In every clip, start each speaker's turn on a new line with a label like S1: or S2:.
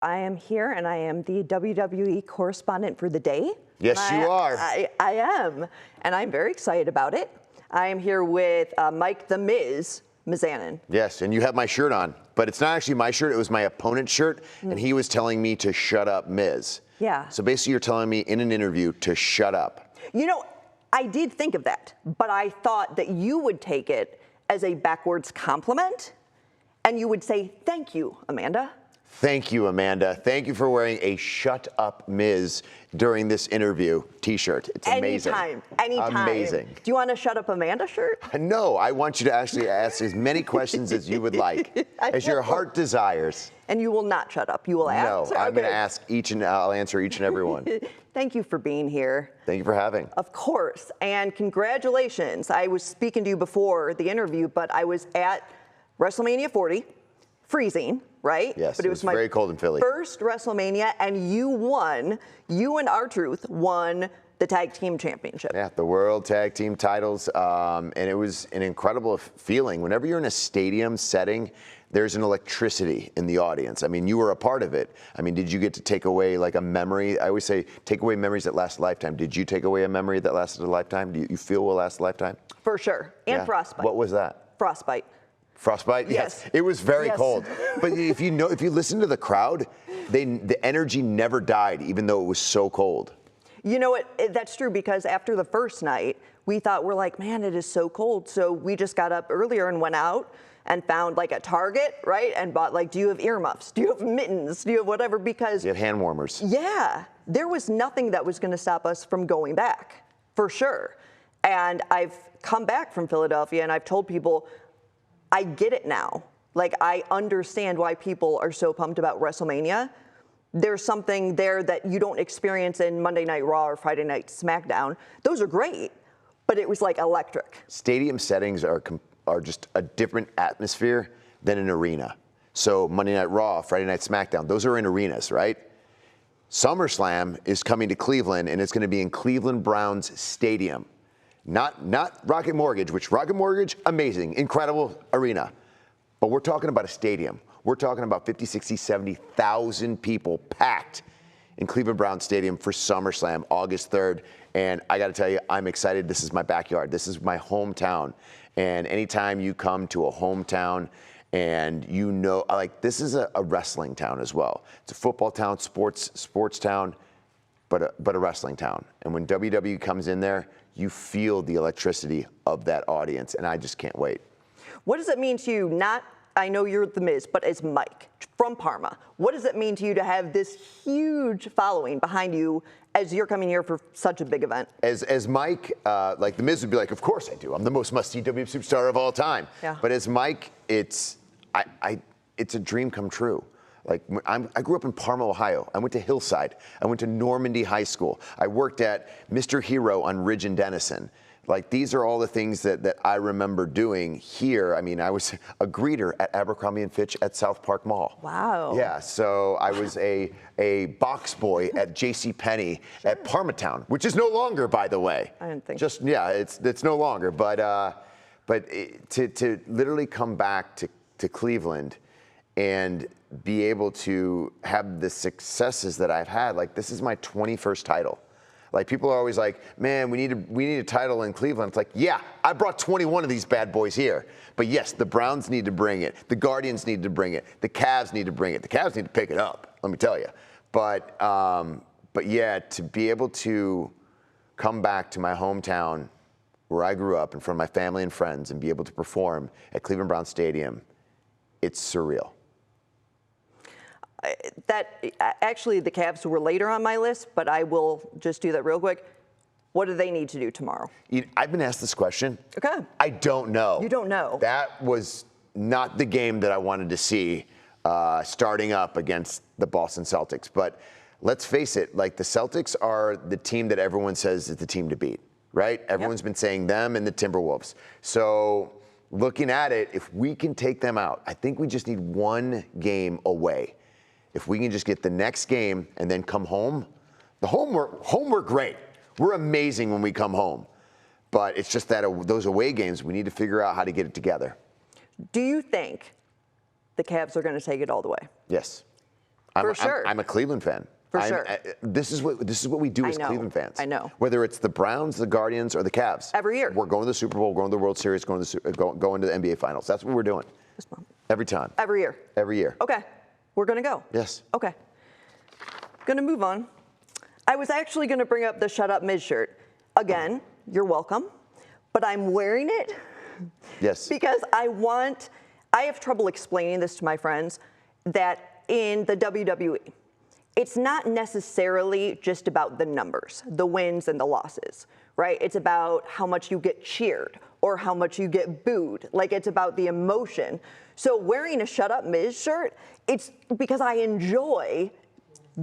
S1: I am here, and I am the WWE correspondent for the day.
S2: Yes, you are.
S1: I am, and I'm very excited about it. I am here with Mike The Miz Mizanin.
S2: Yes, and you have my shirt on, but it's not actually my shirt. It was my opponent's shirt, and he was telling me to shut up, Miz.
S1: Yeah.
S2: So basically, you're telling me in an interview to shut up.
S1: You know, I did think of that, but I thought that you would take it as a backwards compliment, and you would say, "Thank you, Amanda."
S2: Thank you, Amanda. Thank you for wearing a "Shut Up, Miz" during this interview t-shirt. It's amazing.
S1: Anytime.
S2: Amazing.
S1: Do you want a "Shut Up, Amanda" shirt?
S2: No, I want you to actually ask as many questions as you would like, as your heart desires.
S1: And you will not shut up. You will ask?
S2: No, I'm going to ask I'll answer each and every one.
S1: Thank you for being here.
S2: Thank you for having.
S1: Of course, and congratulations. I was speaking to you before the interview, but I was at WrestleMania 40, freezing, right?
S2: Yes,
S1: but
S2: it was very cold in Philly.
S1: First WrestleMania, and you and R-Truth won the tag team championship.
S2: Yeah, the World Tag Team titles, and it was an incredible feeling. Whenever you're in a stadium setting, there's an electricity in the audience. I mean, you were a part of it. I mean, did you get to take away like a memory? I always say, take away memories that last a lifetime. Did you take away a memory that lasted a lifetime? Do you feel will last a lifetime?
S1: For sure, and frostbite.
S2: What was that?
S1: Frostbite.
S2: Frostbite? Yes. It was very cold. But if you listen to the crowd, the energy never died, even though it was so cold.
S1: You know what? That's true, because after the first night, we thought, we're like, man, it is so cold. So we just got up earlier and went out and found like a Target, right? And bought like, do you have earmuffs? Do you have mittens? Do you have whatever? Because
S2: you have hand warmers.
S1: Yeah, there was nothing that was going to stop us from going back, for sure. And I've come back from Philadelphia, and I've told people, I get it now. Like, I understand why people are so pumped about WrestleMania. There's something there that you don't experience in Monday Night Raw or Friday Night SmackDown. Those are great, but it was like electric.
S2: Stadium settings are just a different atmosphere than an arena. So Monday Night Raw, Friday Night SmackDown, those are in arenas, right? SummerSlam is coming to Cleveland, and it's going to be in Cleveland Browns Stadium. Not Rocket Mortgage, which Rocket Mortgage, amazing, incredible arena. But we're talking about a stadium. We're talking about 50, 60, 70,000 people packed in Cleveland Browns Stadium for SummerSlam, August 3rd. And I got to tell you, I'm excited. This is my backyard. This is my hometown. And anytime you come to a hometown and you know, like, this is a wrestling town as well. It's a football town, sports town, but a wrestling town. And when WWE comes in there, you feel the electricity of that audience, and I just can't wait.
S1: What does it mean to you, I know you're The Miz, but as Mike from Parma, what does it mean to you to have this huge following behind you as you're coming here for such a big event?
S2: As Mike, like The Miz would be like, of course I do. I'm the most must-see WWE superstar of all time.
S1: Yeah.
S2: But as Mike, it's a dream come true. Like, I grew up in Parma, Ohio. I went to Hillside. I went to Normandy High School. I worked at Mr. Hero on Ridge and Denison. Like, these are all the things that I remember doing here. I mean, I was a greeter at Abercrombie & Fitch at South Park Mall.
S1: Wow.
S2: Yeah, so I was a box boy at JCPenney at Parmatown, which is no longer, by the way.
S1: I didn't think.
S2: Just, yeah, it's no longer. But to literally come back to Cleveland and be able to have the successes that I've had, like, this is my 21st title. Like, people are always like, man, we need a title in Cleveland. It's like, yeah, I brought 21 of these bad boys here. But yes, the Browns need to bring it. The Guardians need to bring it. The Cavs need to bring it. The Cavs need to pick it up, let me tell you. But yeah, to be able to come back to my hometown where I grew up in front of my family and friends and be able to perform at Cleveland Browns Stadium, it's surreal.
S1: Actually, the Cavs were later on my list, but I will just do that real quick. What do they need to do tomorrow?
S2: I've been asked this question.
S1: Okay.
S2: I don't know.
S1: You don't know?
S2: That was not the game that I wanted to see starting up against the Boston Celtics. But let's face it, like, the Celtics are the team that everyone says is the team to beat, right? Everyone's been saying them and the Timberwolves. So looking at it, if we can take them out, I think we just need one game away. If we can just get the next game and then come home, we're great. We're amazing when we come home. But it's just that those away games, we need to figure out how to get it together.
S1: Do you think the Cavs are going to take it all the way?
S2: Yes.
S1: For sure.
S2: I'm a Cleveland fan.
S1: For sure.
S2: This is what we do as Cleveland fans.
S1: I know.
S2: Whether it's the Browns, the Guardians, or the Cavs.
S1: Every year.
S2: We're going to the Super Bowl, going to the World Series, going to the NBA Finals. That's what we're doing. Every time.
S1: Every year.
S2: Every year.
S1: Okay. We're going to go.
S2: Yes.
S1: Okay. Going to move on. I was actually going to bring up the Shut Up Miz shirt. Again, you're welcome. But I'm wearing it.
S2: Yes.
S1: Because I have trouble explaining this to my friends, that in the WWE, it's not necessarily just about the numbers, the wins and the losses, right? It's about how much you get cheered or how much you get booed. Like, it's about the emotion. So wearing a Shut Up Miz shirt, it's because I enjoy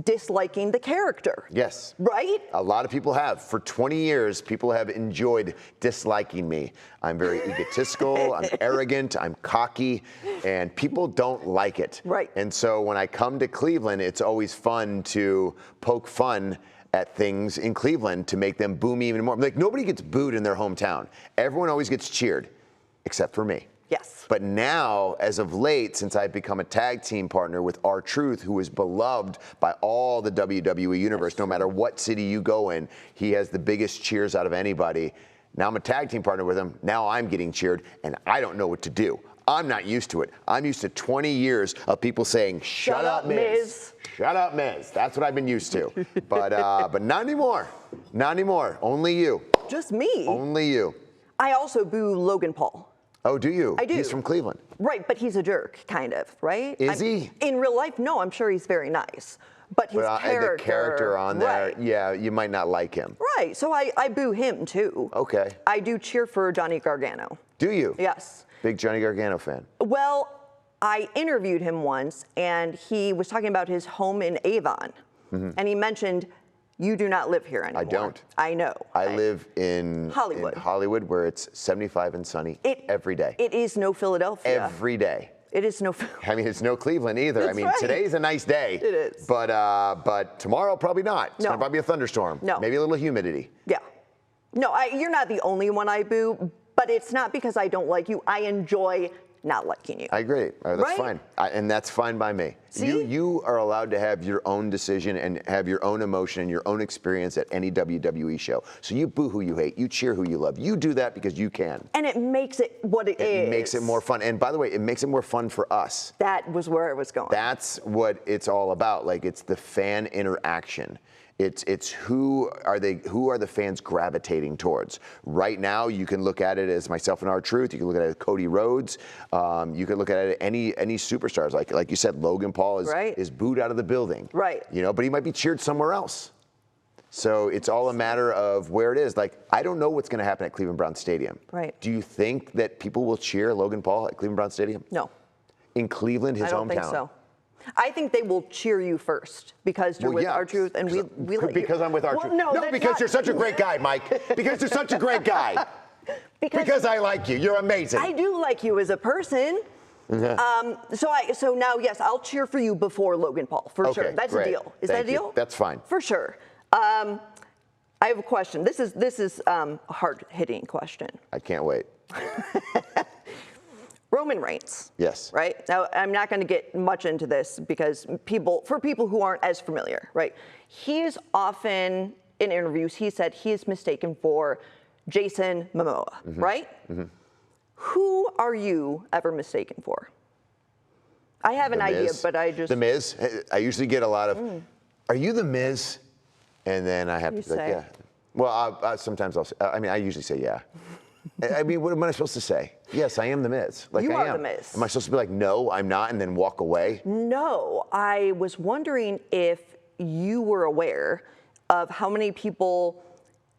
S1: disliking the character.
S2: Yes.
S1: Right?
S2: A lot of people have. For 20 years, people have enjoyed disliking me. I'm very egotistical, I'm arrogant, I'm cocky, and people don't like it.
S1: Right.
S2: And so when I come to Cleveland, it's always fun to poke fun at things in Cleveland to make them boo me even more. Like, nobody gets booed in their hometown. Everyone always gets cheered, except for me.
S1: Yes.
S2: But now, as of late, since I've become a tag team partner with R-Truth, who is beloved by all the WWE universe, no matter what city you go in, he has the biggest cheers out of anybody. Now I'm a tag team partner with him. Now I'm getting cheered, and I don't know what to do. I'm not used to it. I'm used to 20 years of people saying, "Shut up, Miz. Shut up, Miz." That's what I've been used to. But not anymore. Not anymore. Only you.
S1: Just me.
S2: Only you.
S1: I also boo Logan Paul.
S2: Oh, do you?
S1: I do.
S2: He's from Cleveland.
S1: Right, but he's a jerk, kind of, right?
S2: Is he?
S1: In real life, no, I'm sure he's very nice. But his character.
S2: The character on there,
S1: right.
S2: yeah, you might not like him.
S1: Right, so I boo him too.
S2: Okay.
S1: I do cheer for Johnny Gargano.
S2: Do you?
S1: Yes.
S2: Big Johnny Gargano fan.
S1: Well, I interviewed him once, and he was talking about his home in Avon. Mm-hmm. And he mentioned, "You do not live here anymore."
S2: I don't.
S1: I know.
S2: I live in
S1: Hollywood,
S2: where it's 75 and sunny every day.
S1: It is no Philadelphia.
S2: Every day.
S1: It is no.
S2: I mean, it's no Cleveland either.
S1: That's
S2: I mean,
S1: right.
S2: Today's a nice day.
S1: It is.
S2: But tomorrow probably not. It's gonna probably be a thunderstorm.
S1: No.
S2: Maybe a little humidity.
S1: Yeah. No, you're not the only one I boo, but it's not because I don't like you. I enjoy not liking you.
S2: I agree. That's
S1: right?
S2: fine. And that's fine by me.
S1: See?
S2: You are allowed to have your own decision and have your own emotion and your own experience at any WWE show. So you boo who you hate. You cheer who you love. You do that because you can.
S1: And it makes it what it is.
S2: It makes it more fun. And by the way, it makes it more fun for us.
S1: That was where I was going.
S2: That's what it's all about. Like, it's the fan interaction. It's who are the fans gravitating towards. Right now, you can look at it as myself and R-Truth. You can look at it as Cody Rhodes. You can look at it as any superstars. Like you said, Logan Paul is booed out of the building.
S1: Right.
S2: You know, but he might be cheered somewhere else. So it's all a matter of where it is. Like, I don't know what's going to happen at Cleveland Browns Stadium.
S1: Right.
S2: Do you think that people will cheer Logan Paul at Cleveland Browns Stadium?
S1: No.
S2: In Cleveland, his hometown?
S1: I don't think so. I think they will cheer you first because you're with R-Truth, and we let you.
S2: Because I'm with R-Truth.
S1: Well, no,
S2: because you're such a great guy, Mike. Because you're such a great guy. Because I like you. You're amazing.
S1: I do like you as a person.
S2: Mm-hmm.
S1: So now, yes, I'll cheer for you before Logan Paul, for sure. That's
S2: great.
S1: a deal. Is that a deal?
S2: That's fine.
S1: For sure. I have a question. This is a hard-hitting question.
S2: I can't wait.
S1: Roman Reigns.
S2: Yes.
S1: Right? Now, I'm not going to get much into this because for people who aren't as familiar, right? He is often, in interviews, he said he is mistaken for Jason Momoa, right? Mm-hmm. Who are you ever mistaken for? I have an idea, but I just...
S2: The Miz. I usually get a lot of, "Are you The Miz?" And then I have to be like, yeah. Well, sometimes I usually say yeah. I mean, what am I supposed to say? Yes, I am The Miz. Like,
S1: you
S2: I
S1: are
S2: am.
S1: The Miz.
S2: Am I supposed to be like, no, I'm not, and then walk away?
S1: No, I was wondering if you were aware of how many people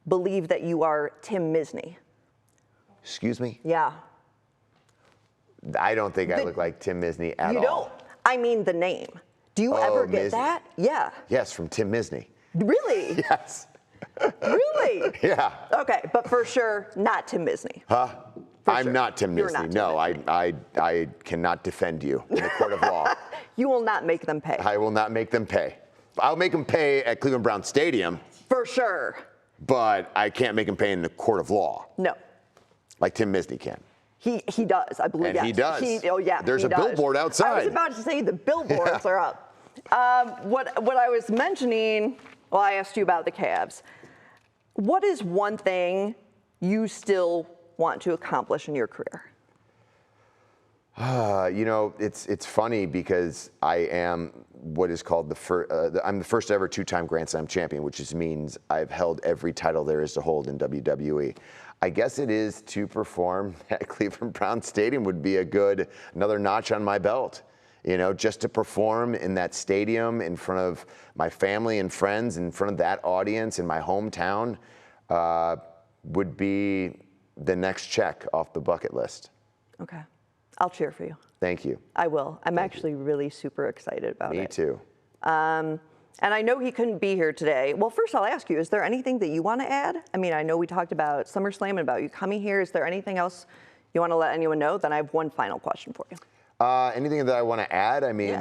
S1: believe that you are Tim Misny.
S2: Excuse me?
S1: Yeah.
S2: I don't think I look like Tim Misny at all.
S1: You don't? I mean the name. Do you ever get that? Yeah.
S2: Yes, from Tim Misny.
S1: Really?
S2: Yes.
S1: Really?
S2: Yeah.
S1: Okay, but for sure, not Tim Misny.
S2: Huh? I'm not Tim
S1: You're
S2: Misny.
S1: not Tim
S2: No,
S1: Misny.
S2: I cannot defend you in the court of law.
S1: You will not make them pay.
S2: I will not make them pay. I'll make them pay at Cleveland Browns Stadium.
S1: For sure.
S2: But I can't make them pay in the court of law.
S1: No.
S2: Like Tim Misny can.
S1: He does, I believe.
S2: And he does.
S1: Oh yeah.
S2: There's a billboard outside.
S1: I was about to say the billboards are up. What I was mentioning, well, I asked you about the Cavs. What is one thing you still want to accomplish in your career?
S2: You know, it's funny because I am what is called I'm the first ever two-time Grand Slam champion, which just means I've held every title there is to hold in WWE. I guess it is to perform at Cleveland Brown Stadium would be another notch on my belt. You know, just to perform in that stadium in front of my family and friends, in front of that audience in my hometown, would be the next check off the bucket list.
S1: Okay. I'll cheer for you.
S2: Thank you.
S1: I will. I'm actually really super excited about it.
S2: Me too.
S1: And I know he couldn't be here today. Well, first I'll ask you, is there anything that you want to add? I mean, I know we talked about SummerSlam and about you coming here. Is there anything else you want to let anyone know? Then I have one final question for you.
S2: Anything that I want to add? I mean,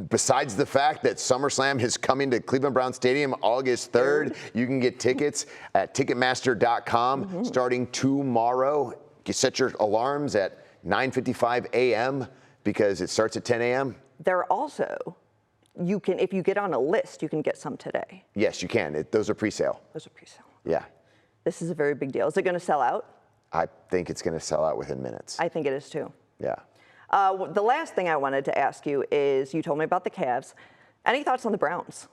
S2: besides the fact that SummerSlam is coming to Cleveland Brown Stadium August 3rd, you can get tickets at Ticketmaster.com starting tomorrow. You set your alarms at 9:55 a.m. because it starts at 10 a.m.
S1: There also, you can, if you get on a list, you can get some today.
S2: Yes, you can. Those are pre-sale.
S1: Those are pre-sale.
S2: Yeah.
S1: This is a very big deal. Is it going to sell out?
S2: I think it's going to sell out within minutes.
S1: I think it is too.
S2: Yeah.
S1: The last thing I wanted to ask you is, you told me about the Cavs. Any thoughts on the Browns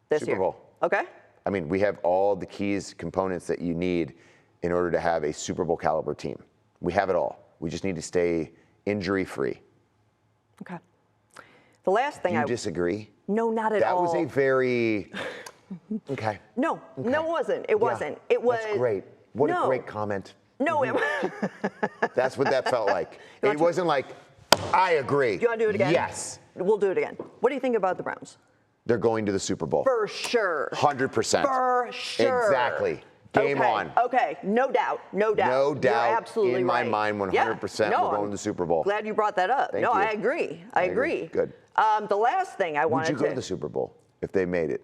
S1: this year?
S2: Super Bowl.
S1: Okay.
S2: I mean, we have all the keys, components that you need in order to have a Super Bowl caliber team. We have it all. We just need to stay injury-free.
S1: Okay. The last thing
S2: Do you disagree?
S1: No, not at all.
S2: That was a very, okay.
S1: No, no, it wasn't. It wasn't. It was.
S2: That's great. What a great comment.
S1: No,
S2: That's what that felt like. It wasn't like, I agree.
S1: Do you want to do it again?
S2: Yes.
S1: We'll do it again. What do you think about the Browns?
S2: They're going to the Super Bowl.
S1: For sure.
S2: 100%.
S1: For sure.
S2: Exactly. Game on.
S1: Okay, no doubt, no doubt.
S2: No doubt.
S1: You're absolutely
S2: in my
S1: right.
S2: mind, 100%.
S1: Yeah.
S2: We're going to the Super Bowl.
S1: Glad you brought that up.
S2: Thank you.
S1: I agree. I agree.
S2: Good.
S1: The last thing I wanted to.
S2: Would you go to the Super Bowl if they made it?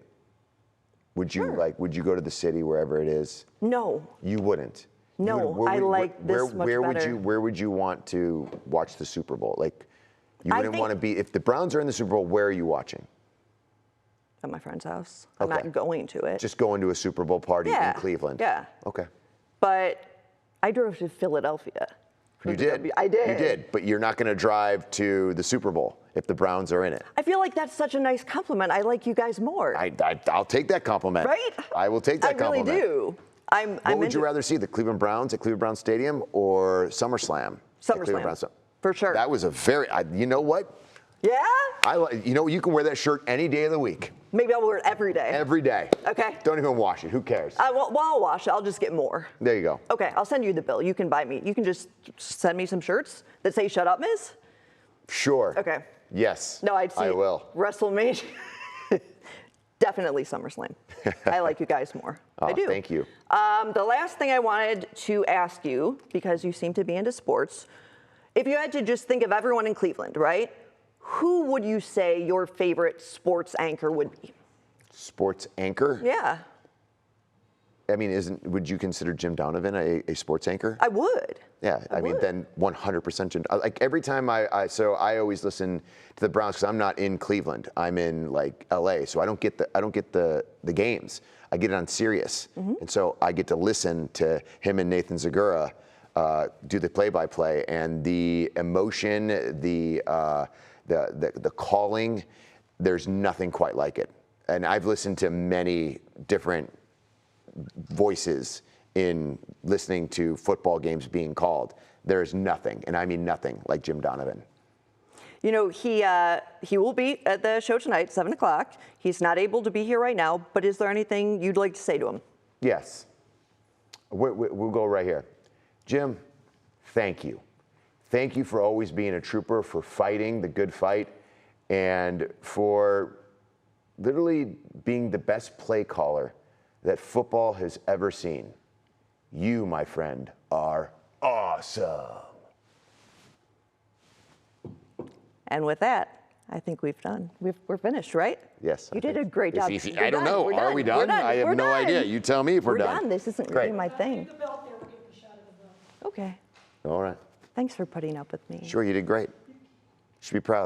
S2: Would you would you go to the city wherever it is?
S1: No.
S2: You wouldn't.
S1: No, I like this much better.
S2: Where would you want to watch the Super Bowl? Like, you wouldn't want to be, if the Browns are in the Super Bowl, where are you watching?
S1: At my friend's house. I'm not going to it.
S2: Just going to a Super Bowl party in Cleveland.
S1: Yeah.
S2: Okay.
S1: But I drove to Philadelphia.
S2: You did.
S1: I did.
S2: You did, but you're not going to drive to the Super Bowl if the Browns are in it.
S1: I feel like that's such a nice compliment. I like you guys more.
S2: I'll take that compliment.
S1: Right?
S2: I will take that compliment.
S1: I really do.
S2: What would you rather see, the Cleveland Browns at Cleveland Brown Stadium or SummerSlam?
S1: SummerSlam. For sure.
S2: That was a very, you know what?
S1: Yeah?
S2: You know, you can wear that shirt any day of the week.
S1: Maybe I'll wear it every day.
S2: Every day.
S1: Okay.
S2: Don't even wash it. Who cares?
S1: Well, I'll wash it. I'll just get more.
S2: There you go.
S1: Okay, I'll send you the bill. You can buy me. You can just send me some shirts that say "Shut Up, Miz."
S2: Sure.
S1: Okay.
S2: Yes.
S1: No, I'd see.
S2: I will.
S1: WrestleMania. Definitely SummerSlam. I like you guys more. I do.
S2: Thank you.
S1: The last thing I wanted to ask you, because you seem to be into sports, if you had to just think of everyone in Cleveland, right? Who would you say your favorite sports anchor would be?
S2: Sports anchor?
S1: Yeah.
S2: I mean, would you consider Jim Donovan a sports anchor?
S1: I would.
S2: Yeah, I mean, then 100% Jim. Like every time I always listen to the Browns because I'm not in Cleveland. I'm in like LA, so I don't get the games. I get it on Sirius, and so I get to listen to him and Nathan Zagura do the play-by-play, and the emotion, the calling. There's nothing quite like it. And I've listened to many different voices in listening to football games being called. There is nothing, and I mean nothing, like Jim Donovan.
S1: You know, he will be at the show tonight, 7 o'clock. He's not able to be here right now, but is there anything you'd like to say to him?
S2: Yes. We'll go right here. Jim, thank you. Thank you for always being a trooper, for fighting the good fight, and for literally being the best play caller that football has ever seen. You, my friend, are awesome.
S1: And with that, I think we're finished, right?
S2: Yes.
S1: You did a great job.
S2: I don't know. Are we done? I have no idea. You tell me if we're done.
S1: We're done. This isn't really my thing. Okay.
S2: All right.
S1: Thanks for putting up with me.
S2: Sure, you did great. You should be proud.